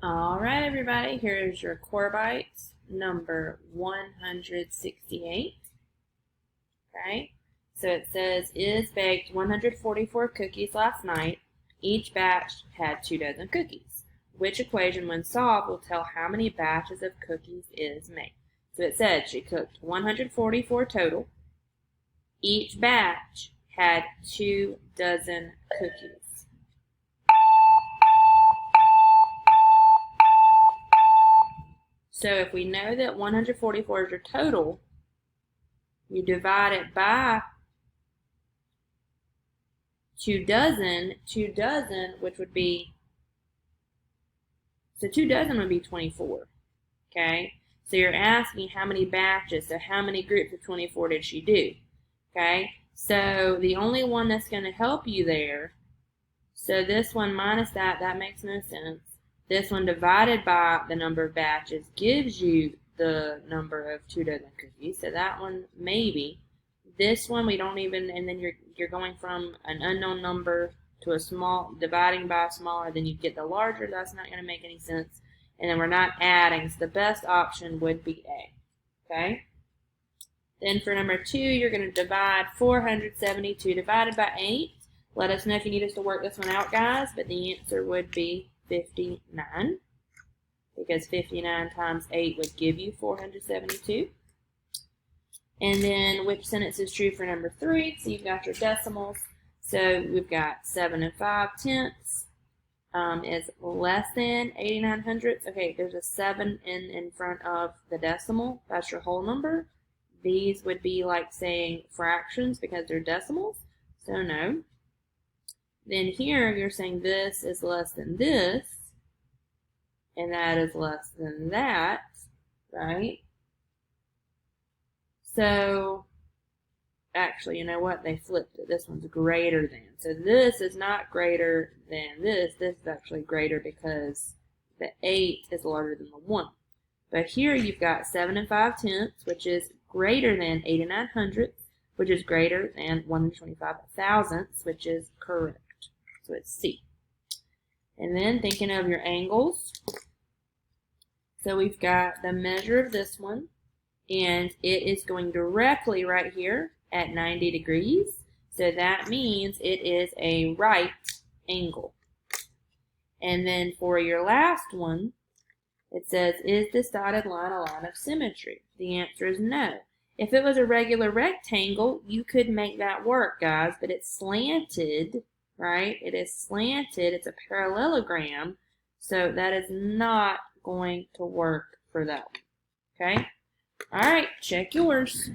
All right, everybody, here's your core bites number 168. Okay, so it says, is baked 144 cookies last night. Each batch had 2 dozen cookies. Which equation, when solved, will tell how many batches of cookies is made? So it said she cooked 144 total. Each batch had 2 dozen cookies. So if we know that 144 is your total, you divide it by 2 dozen, which would be, so 2 dozen would be 24, okay? So you're asking how many batches, so how many groups of 24 did she do, okay? So the only one that's going to help you there, so this one minus that makes no sense. This one divided by the number of batches gives you the number of 2 dozen cookies. So that one maybe. This one we don't even, and then you're going from an unknown number to a small, dividing by a smaller, then you get the larger. That's not going to make any sense. And then we're not adding, so the best option would be A. Okay? Then for number 2, you're going to divide 472 divided by 8. Let us know if you need us to work this one out, guys, but the answer would be 59, because 59 times 8 would give you 472. And then which sentence is true for number 3? So you've got your decimals. So we've got 7 5/10 is less than 89 hundredths. Okay, there's a 7 in front of the decimal. That's your whole number. These would be like saying fractions because they're decimals. So no. Then here you're saying this is less than this, and that is less than that, right? So, actually, you know what? They flipped it. This one's greater than. So this is not greater than this. This is actually greater because the 8 is larger than the 1. But here you've got 7 5/10, which is greater than 89 hundredths, which is greater than 125 thousandths, which is correct. So it's C. And then thinking of your angles. So we've got the measure of this one, and it is going directly right here at 90 degrees. So that means it is a right angle. And then for your last one, it says, is this dotted line a line of symmetry? The answer is no. If it was a regular rectangle, you could make that work, guys, but it's slanted, right? It is slanted. It's a parallelogram, so that is not going to work for that one, okay? All right, check yours.